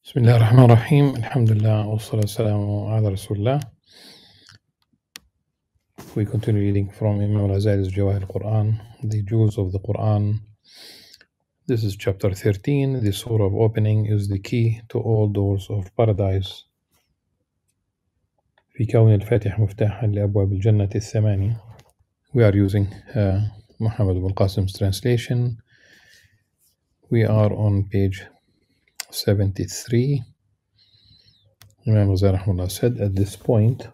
بسم الله الرحمن الرحيم. الحمد لله والصلاة والسلام على رسول الله. We continue reading from Imam Al-Ghazali's Jawahir al-Qur'an, the Jewels of the Qur'an. This is chapter 13. The surah of opening is the key to all doors of paradise. في كون الفاتح مفتاحا لأبواب الجنة الثمانية. We are using Muhammad ibn Qasim's translation. We are on page 73. Imam Ghazali rahimahullah said at this point,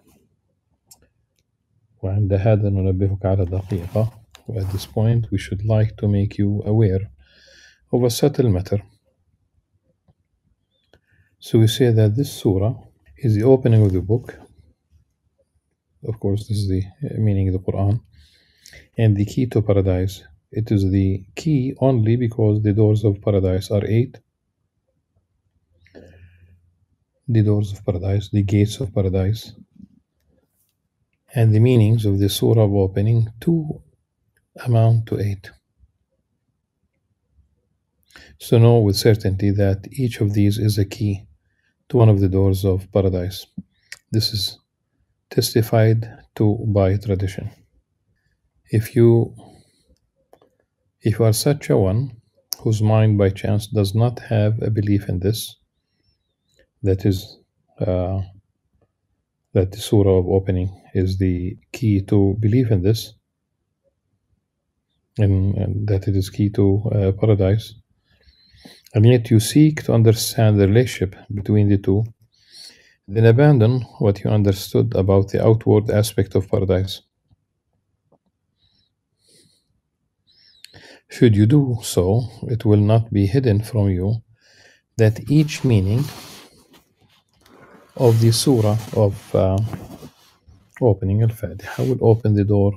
وعند هذا ننبهك على دقيقة. At this point we should like to make you aware of a subtle matter. So we say that this surah is the opening of the book. Of course, this is the meaning of the Qur'an, and the key to paradise. It is the key only because the doors of paradise are 8. The doors of paradise, the gates of paradise. And the meanings of the surah of opening too amount to 8. So know with certainty that each of these is a key to one of the doors of paradise. This is testified to by tradition. If you are such a one whose mind by chance does not have a belief in this, that is that the surah of opening is the key to believe in this, and that it is key to paradise, and yet you seek to understand the relationship between the two, then abandon what you understood about the outward aspect of paradise. Should you do so, it will not be hidden from you that each meaning of the surah of opening Al-Fatiha will open the door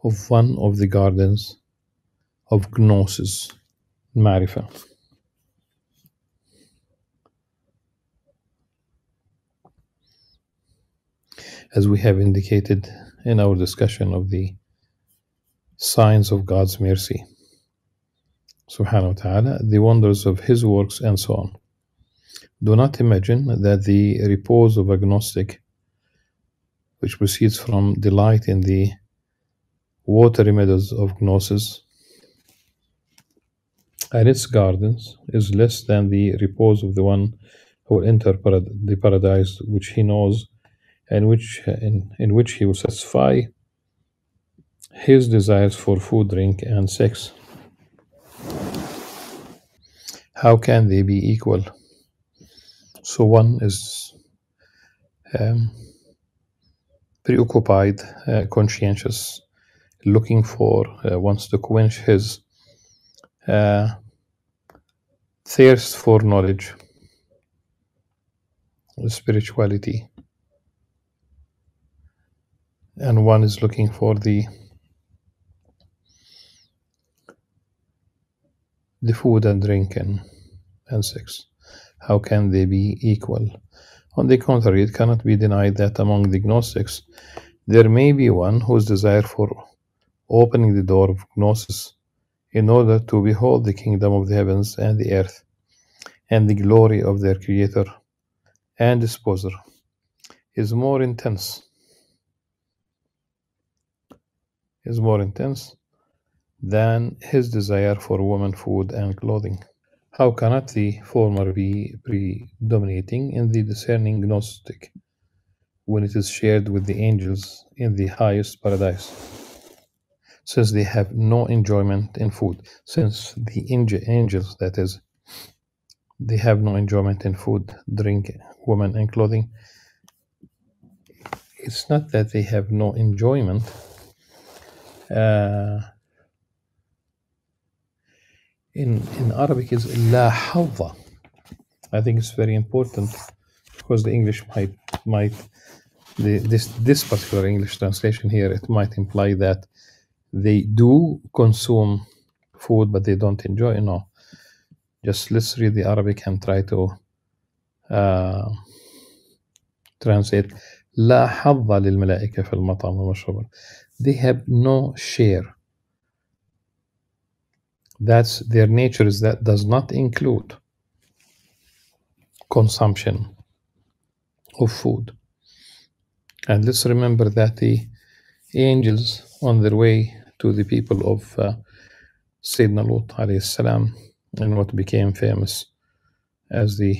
of one of the gardens of gnosis, Ma'rifah. As we have indicated in our discussion of the signs of God's mercy, subhanahu wa ta'ala, the wonders of His works, and so on. Do not imagine that the repose of agnostic, which proceeds from delight in the watery meadows of gnosis and its gardens, is less than the repose of the one who will enter the paradise which he knows, and in which he will satisfy his desires for food, drink, and sex. How can they be equal? So one is preoccupied, conscientious, looking for, wants to quench his thirst for knowledge, spirituality, and one is looking for the food and drink and sex. How can they be equal? On the contrary, it cannot be denied that among the Gnostics there may be one whose desire for opening the door of Gnosis in order to behold the kingdom of the heavens and the earth and the glory of their Creator and Disposer is more intense than his desire for woman, food, and clothing. How cannot the former be predominating in the discerning Gnostic when it is shared with the angels in the highest paradise, since they have no enjoyment in food? Since the angels, that is, they have no enjoyment in food, drink, woman, and clothing, it's not that they have no enjoyment. In Arabic is la hadha. I think it's very important because the English might this particular English translation here, it might imply that they do consume food but they don't enjoy. No, just let's read the Arabic and try to translate. La hadha lil malaika fil mat'am wa mashrab. They have no share. That's their nature, is that does not include consumption of food. And let's remember that the angels on their way to the people of Sayyidina Lut alayhi salam, and what became famous as the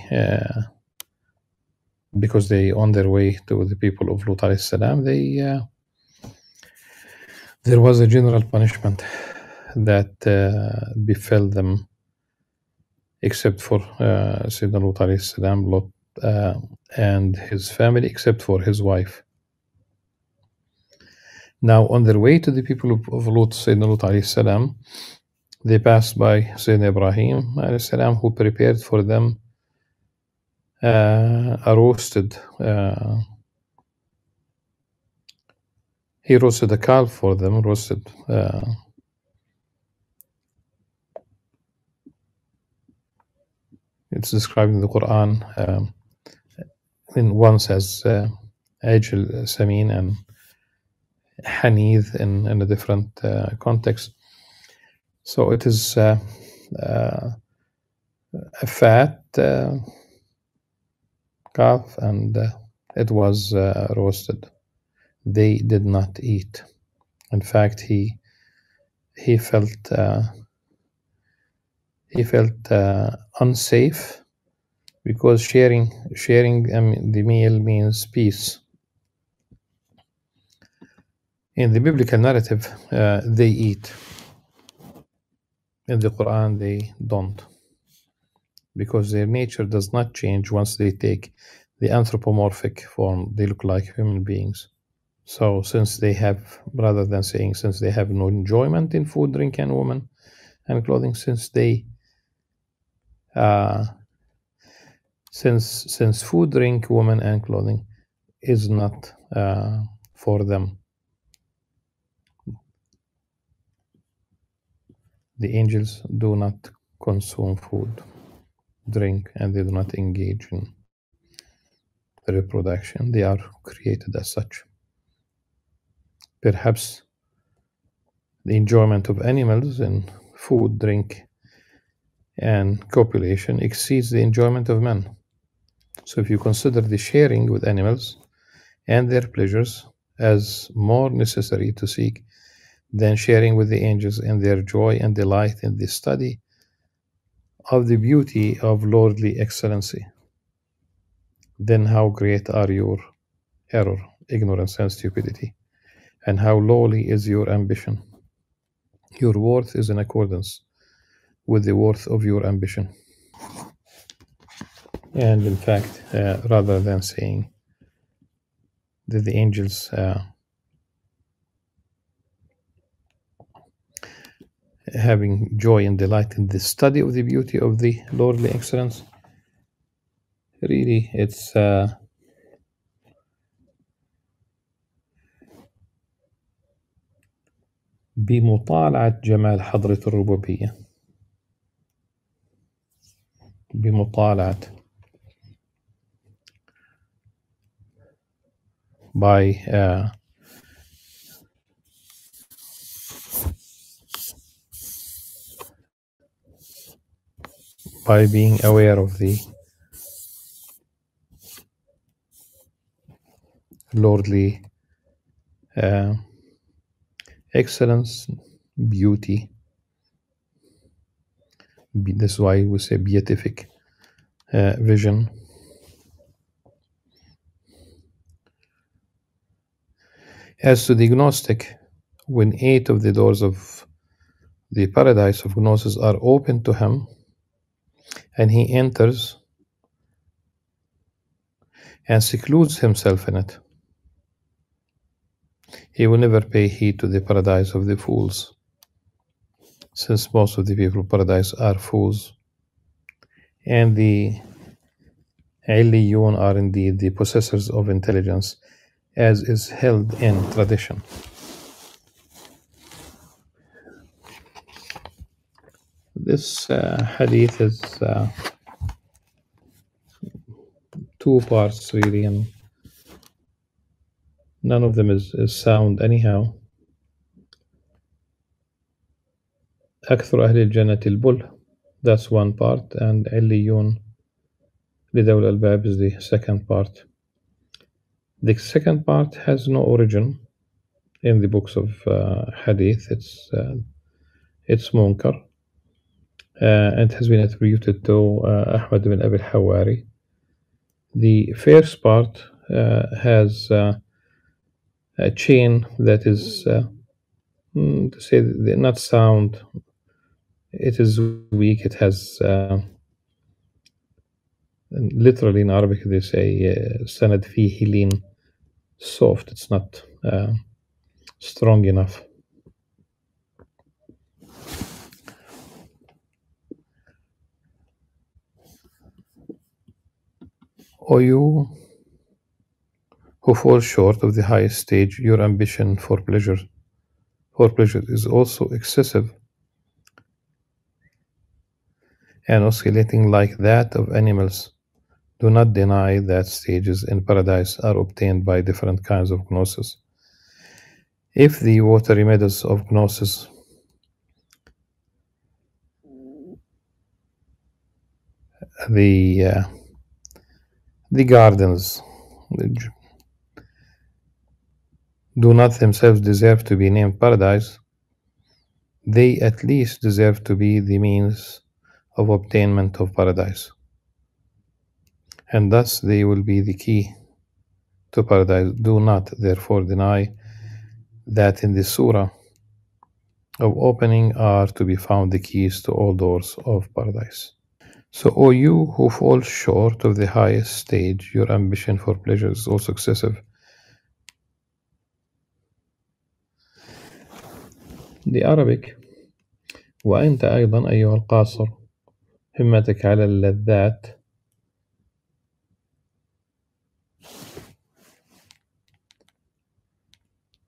because they on their way to the people of Lut alayhi salam, there was a general punishment that befell them, except for Sayyidina Lut alayhi salam, Lot and his family, except for his wife. Now, on their way to the people of Lut, Sayyidina Lut alayhi salam, they passed by Sayyidina Ibrahim alayhi salam, who prepared for them a roasted. He roasted a calf for them, roasted. It's described in the Qur'an. In one says Ajil Samin and Hanith in a different context. So it is a fat calf, and it was roasted. They did not eat. In fact, he felt unsafe, because sharing the meal means peace. In the biblical narrative, they eat. In the Quran, they don't, because their nature does not change once they take the anthropomorphic form. They look like human beings. So since they have, rather than saying since they have no enjoyment in food, drink, and woman and clothing, since they since food, drink, woman, and clothing is not for them, the angels do not consume food, drink, and they do not engage in reproduction. They are created as such. Perhaps the enjoyment of animals in food, drink, and copulation exceeds the enjoyment of men. So if you consider the sharing with animals and their pleasures as more necessary to seek than sharing with the angels in their joy and delight in the study of the beauty of lordly excellency, then how great are your error, ignorance, and stupidity, and how lowly is your ambition. Your worth is in accordance with the worth of your ambition. And in fact, rather than saying that the angels having joy and delight in the study of the beauty of the lordly excellence, really it's بمطالعة جمال حضرة الربوبية، بمطالعة by being aware of the lordly excellence, beauty. That's why we say beatific vision. As to the Gnostic, when 8 of the doors of the paradise of Gnosis are open to him, and he enters and secludes himself in it, he will never pay heed to the paradise of the fools, since most of the people of paradise are fools, and the Illiyun are indeed the possessors of intelligence, as is held in tradition. This hadith is 2 parts really, and none of them is sound anyhow. أكثر أهل الجنة البل, that's one part, and Illiyun لدول الباب is the second part. The second part has no origin in the books of hadith. It's munkar. And has been attributed to Ahmad ibn Abi al-Hawari. The first part has a chain that is, to say not sound, it is weak. It has, literally in Arabic they say, sanad fihi lin, soft. It's not strong enough. O you who fall short of the highest stage, your ambition for pleasure is also excessive and oscillating like that of animals. Do not deny that stages in paradise are obtained by different kinds of gnosis. If the watery meadows of gnosis, the gardens, do not themselves deserve to be named paradise, they at least deserve to be the means of obtainment of paradise. And thus they will be the key to paradise. Do not therefore deny that in the surah of opening are to be found the keys to all doors of paradise. So, O you who fall short of the highest stage, your ambition for pleasure is also excessive. The Arabic وأنت أيضا أيها القاصر همتك على اللذات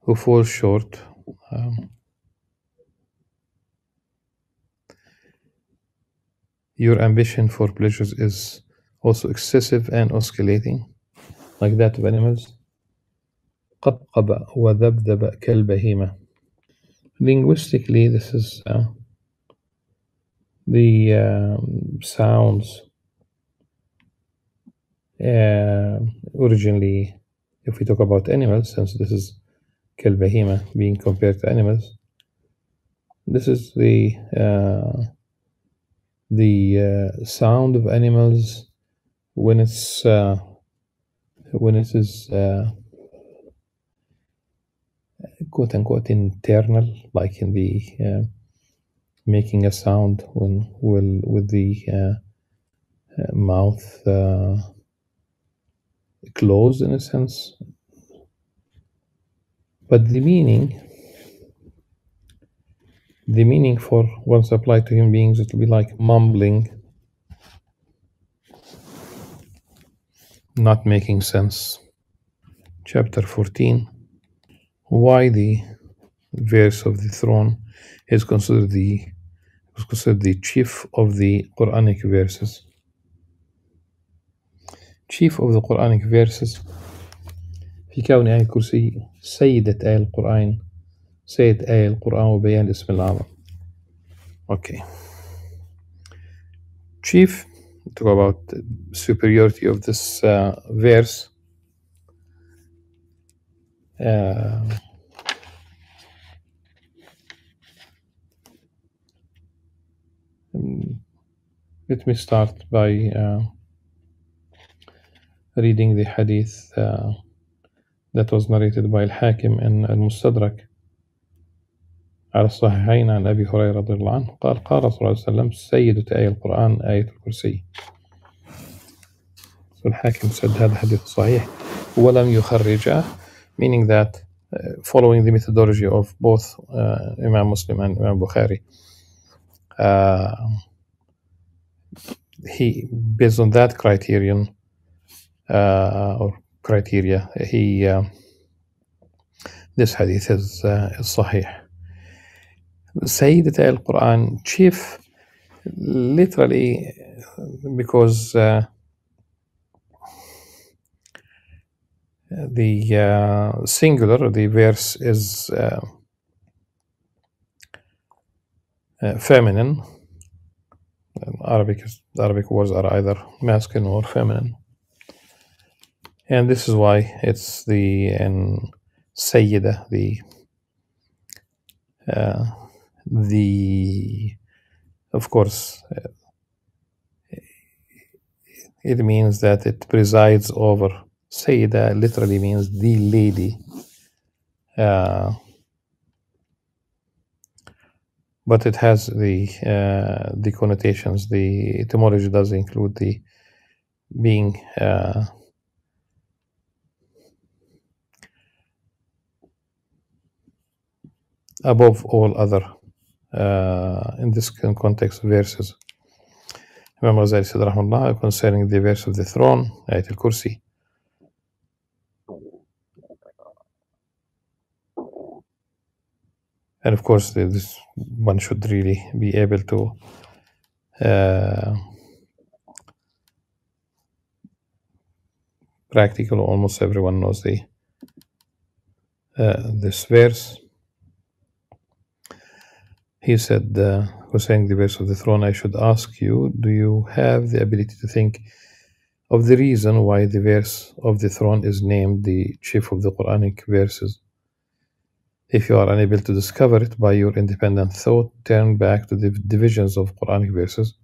who falls short your ambition for pleasures is also excessive and oscillating like that of animals. قبقب وذبذب كالبهيمة. Linguistically, this is the sounds originally, if we talk about animals, since this is كالبهيمة being compared to animals, this is the sound of animals when it is quote unquote internal, like in the making a sound with the mouth closed in a sense, but the meaning for once applied to human beings, it will be like mumbling, not making sense. Chapter 14. Why the verse of the throne is considered the chief of the Quranic verses. Chief of the Quranic verses في كون آية الكرسي سيدة آية القرآن، سيد آية القرآن وبيان اسم الأعظم. Okay. Chief, talk about the superiority of this verse. Let me start by reading the hadith that was narrated by Al-Hakim in Al-Mustadrak على الصحيحين عن أبي هريرة رضي الله عنه قال رسول الله صلى الله عليه وسلم سيدة آية القرآن آية الكرسي. So Al-Hakim said هذا حديث صحيح ولم يخرجه, meaning that following the methodology of both Imam Muslim and Imam Bukhari, he, based on that criterion or criteria, this hadith is sahih. Sayyidat al-Quran, chief, literally because the singular, the verse is feminine, Arabic words are either masculine or feminine, and this is why it's the Sayyida, the of course it means that it presides over. Sayyida literally means the lady, but it has the connotations. The etymology does include the being above all other in this context verses. Imam Ghazali said rahmatullah concerning the verse of the throne, Ayat al-Kursi. And of course, this one should really be able to practical. Almost everyone knows this verse. He said, concerning the verse of the throne, I should ask you, do you have the ability to think of the reason why the verse of the throne is named the chief of the Quranic verses? If you are unable to discover it by your independent thought, turn back to the divisions of Quranic verses,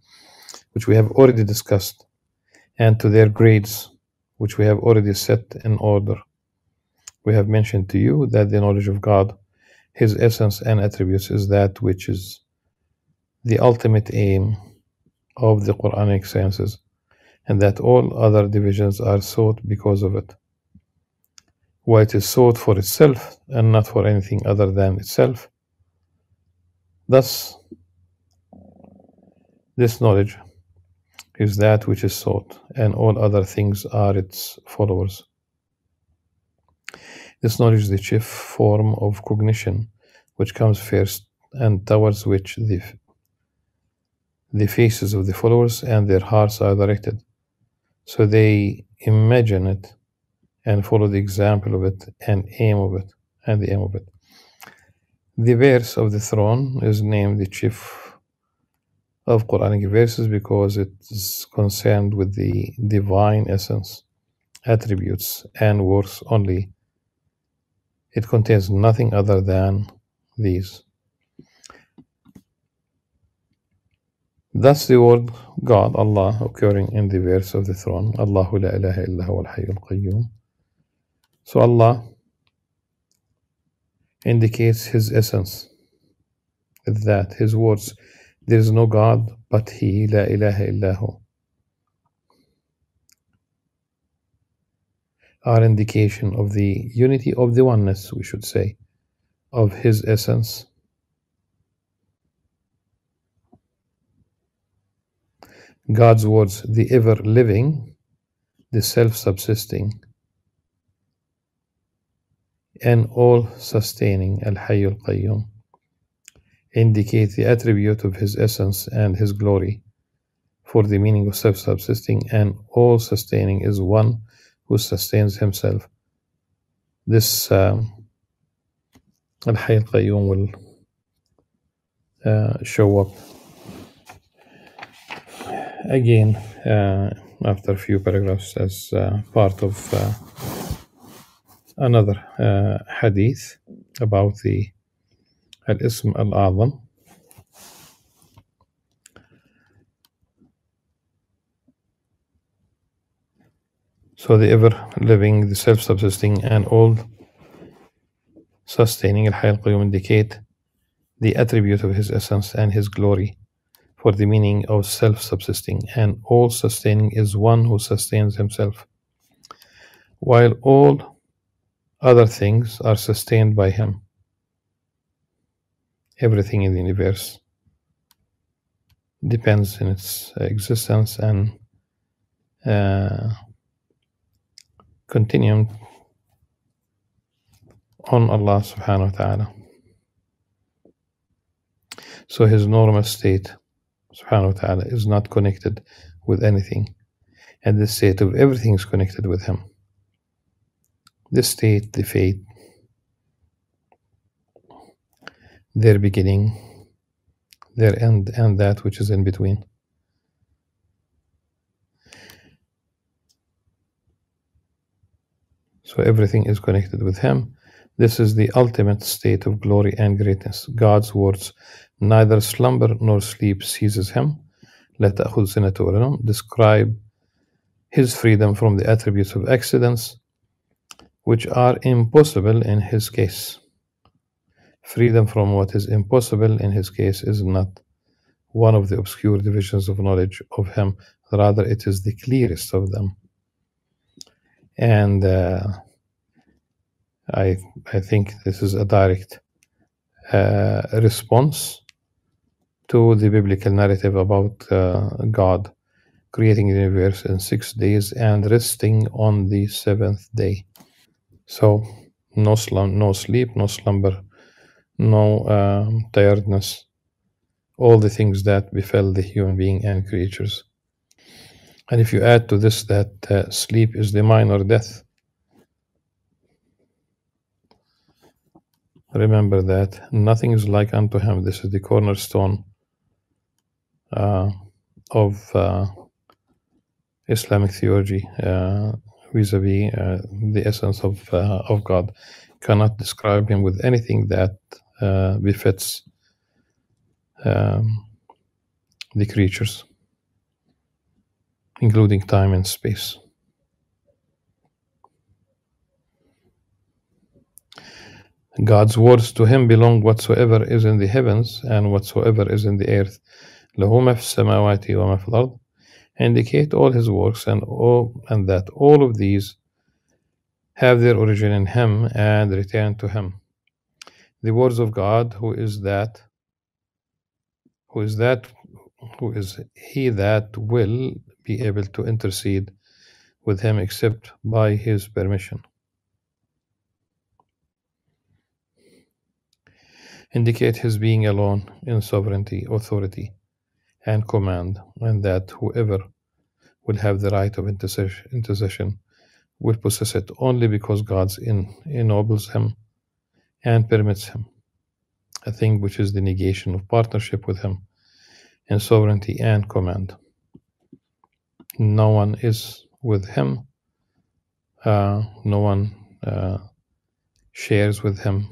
which we have already discussed, and to their grades, which we have already set in order. We have mentioned to you that the knowledge of God, His essence and attributes, is that which is the ultimate aim of the Quranic sciences, and that all other divisions are sought because of it. Why it is sought for itself and not for anything other than itself. Thus, this knowledge is that which is sought, and all other things are its followers. This knowledge is the chief form of cognition, which comes first, and towards which the faces of the followers and their hearts are directed. So they imagine it and follow the example of it and the aim of it. The verse of the throne is named the chief of Quranic verses because it is concerned with the divine essence, attributes, and works only. It contains nothing other than these. Thus the word God, Allah, occurring in the verse of the throne, Allahu la ilaha illa huwa al-hayyul qayyum. So Allah indicates His essence, that His words, there is no God but He, la ilaha illahu, are indication of the unity of the oneness, we should say, of His essence. God's words, the ever-living, the self-subsisting, and all-sustaining, Al-Hayyul Qayyum, indicate the attribute of His essence and His glory. For the meaning of self-subsisting and all-sustaining is one who sustains himself. This Al-Hayyul Qayyum will show up again after a few paragraphs as part of another hadith about the Al-Ism Al-A'zam. So the ever-living, the self-subsisting, and all-sustaining Al-Hayyul Qayyum indicate the attribute of His essence and His glory. For the meaning of self-subsisting and all-sustaining is one who sustains himself, while all other things are sustained by Him. Everything in the universe depends in its existence and continuum on Allah subhanahu wa ta'ala. So His normal state subhanahu wa ta'ala is not connected with anything, and the state of everything is connected with Him. This state, the fate, their beginning, their end, and that which is in between. So everything is connected with him. This is the ultimate state of glory and greatness. God's words, neither slumber nor sleep seizes him. لا تأخذ سنة ولا نوم, describe his freedom from the attributes of accidents, which are impossible in his case. Freedom from what is impossible in his case is not one of the obscure divisions of knowledge of him. Rather, it is the clearest of them. And I think this is a direct response to the biblical narrative about God creating the universe in 6 days and resting on the seventh day. So no sleep, no slumber, no tiredness, all the things that befell the human being and creatures. And if you add to this that sleep is the minor death, remember that nothing is like unto him. This is the cornerstone of Islamic theology vis-a-vis the essence of God. Cannot describe him with anything that befits the creatures, including time and space. God's words to him belong whatsoever is in the heavens and whatsoever is in the earth. له ما في السماوات وما في الأرض, indicate all his works and that all of these have their origin in him and return to him. The words of God, who is he that will be able to intercede with him except by his permission. Indicate his being alone in sovereignty, authority, and command, and that whoever will have the right of intercession will possess it only because God ennobles him and permits him, a thing which is the negation of partnership with him in sovereignty and command. No one is with him, no one shares with him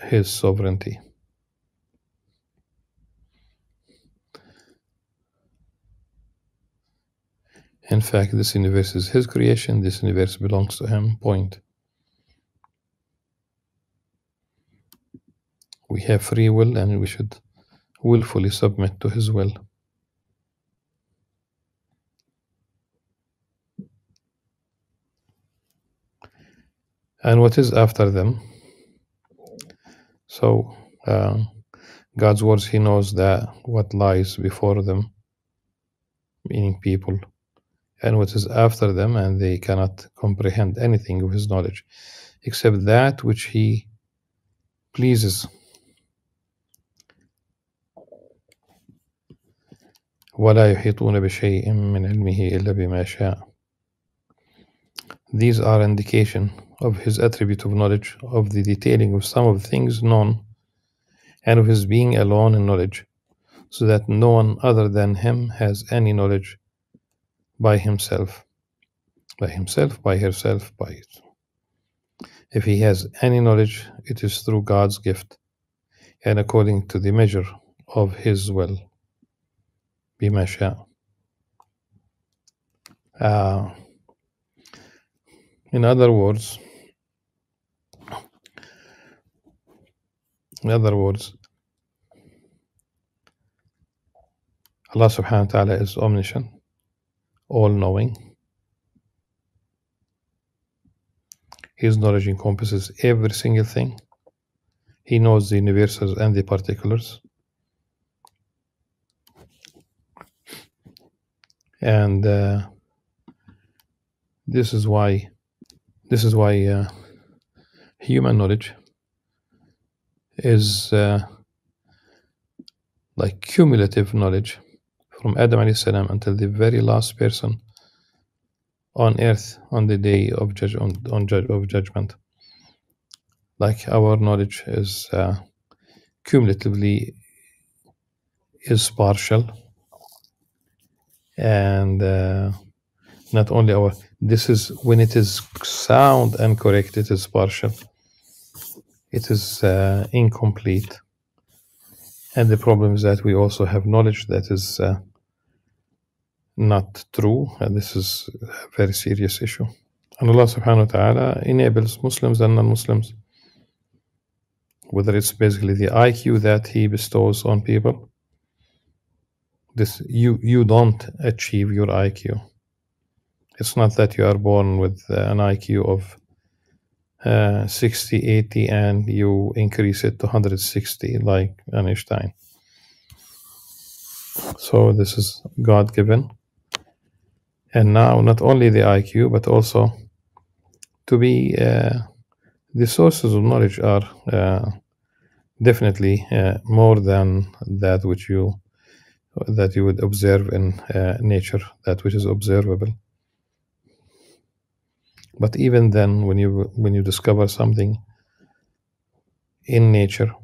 his sovereignty. In fact, this universe is his creation, this universe belongs to him, point. We have free will and we should willfully submit to his will. And what is after them? So, God's words, he knows that what lies before them, meaning people, and what is after them, and they cannot comprehend anything of his knowledge except that which he pleases. وَلَا يُحِيطُونَ بِشَيْءٍ مِّنْ عِلْمِهِ إِلَّا بِمَا شَاءَ. These are indication of his attribute of knowledge, of the detailing of some of the things known, and of his being alone in knowledge, so that no one other than him has any knowledge by himself, by herself, by it. If he has any knowledge, it is through God's gift, and according to the measure of his will. بما شاء. In other words, Allah subhanahu wa ta'ala is omniscient, all-knowing. His knowledge encompasses every single thing. He knows the universals and the particulars. And this is why human knowledge is like cumulative knowledge from Adam alayhi salam until the very last person on earth on the day of judgment. Like our knowledge is cumulatively is partial, and Not only our, this is when it is sound and correct, it is partial. It is incomplete. And the problem is that we also have knowledge that is not true, and this is a very serious issue. And Allah subhanahu wa ta'ala enables Muslims and non-Muslims, whether it's basically the IQ that He bestows on people. This you don't achieve your IQ. It's not that you are born with an IQ of 60, 80, and you increase it to 160 like Einstein. So this is God-given. And now not only the IQ, but also to be the sources of knowledge are definitely more than that which you would observe in nature, that which is observable. But even then, when you discover something in nature,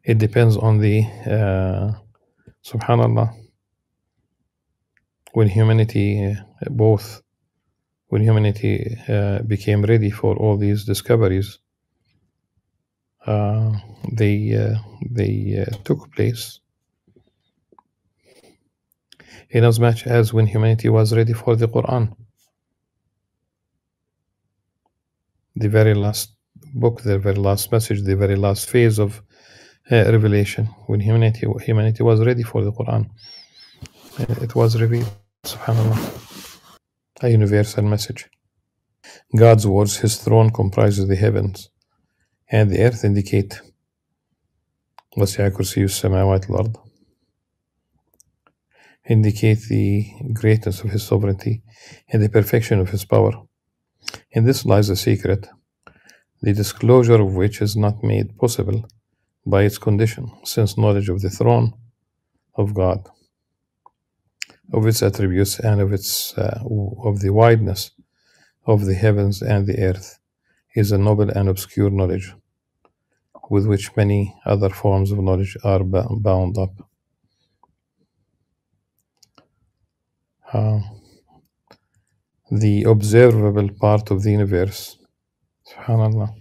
it depends on the subhanallah. When humanity became ready for all these discoveries, they took place in as much as when humanity was ready for the Qur'an, the very last book, the very last message, the very last phase of revelation. When humanity was ready for the Qur'an, it was revealed, subhanallah, a universal message. God's words, His throne comprises the heavens and the earth, indicate وسع كرسيه السماوات والأرض, indicate the greatness of His sovereignty and the perfection of His power. In this lies a secret, the disclosure of which is not made possible by its condition, since knowledge of the throne of God, of its attributes, and of the wideness of the heavens and the earth is a noble and obscure knowledge, with which many other forms of knowledge are bound up. The observable part of the universe, subhanallah,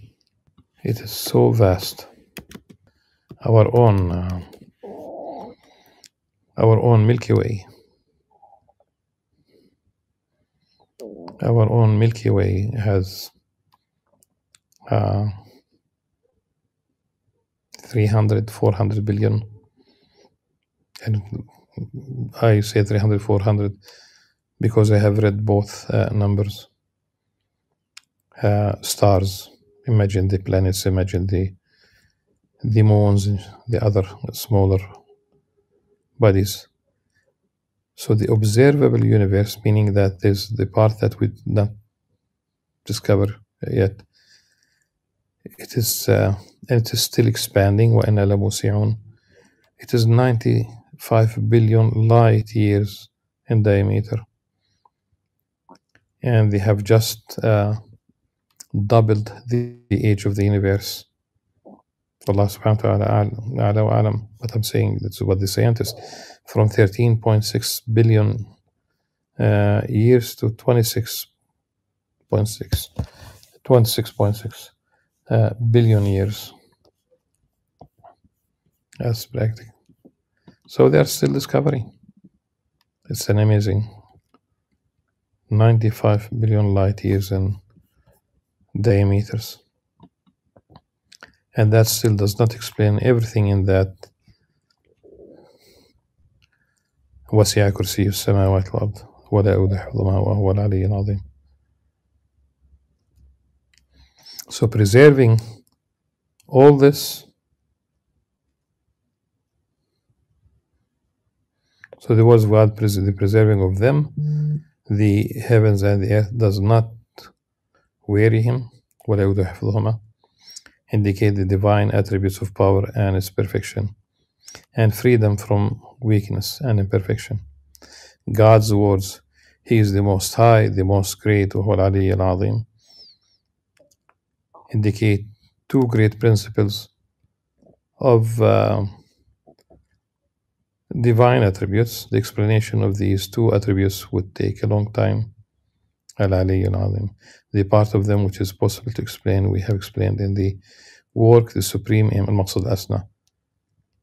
it is so vast. Our own Milky Way. Our own Milky Way has 300, 400 billion, and I say 300, 400 because I have read both numbers. Stars, imagine the planets, imagine the moons, the other smaller bodies. So the observable universe, meaning that there's the part that we did not discover yet. It is still expanding. وَإِنَّا لَمُوسِعُونَ. It is 95 billion light years in diameter, and they have just doubled the age of the universe. Allah subhanahu wa ta'ala a'lam, but I'm saying that's what the scientists, from 13.6 billion years to 26.6 billion years. That's practical. So they are still discovering. It's an amazing 95 billion light years in diameters. And that still does not explain everything in that وسع كرسيه السماوات والأرض ولا يؤوده حفظهما وهو العلي العظيم. So preserving all this, so the words of God, the preserving of them, the heavens and the earth, does not weary Him, ولا يؤوده حفظهما, indicate the divine attributes of power and its perfection, and freedom from weakness and imperfection. God's words, He is the Most High, the Most Great, وهو العلي العظيم, indicate two great principles of divine attributes. The explanation of these two attributes would take a long time. Al-Ali al-Azim. The part of them which is possible to explain, we have explained in the work, the supreme aim, al-Maqsad Asna,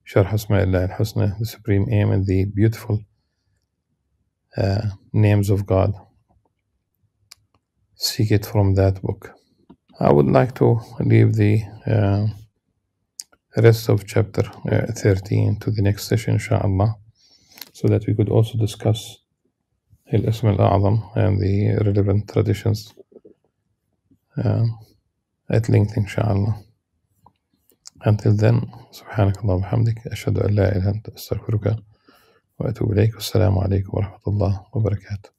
Sharh Asma'illah al-Husna, the supreme aim and the beautiful names of God. Seek it from that book. I would like to leave the rest of chapter 13 to the next session, inshallah, so that we could also discuss Al-Ism al-A'zam and the relevant traditions at length, inshallah. Until then, سبحانك اللهم وبحمدك أشهد أن لا إله إلا أنت أستغفرك وأتوب إليك. والسلام عليكم ورحمة الله وبركاته.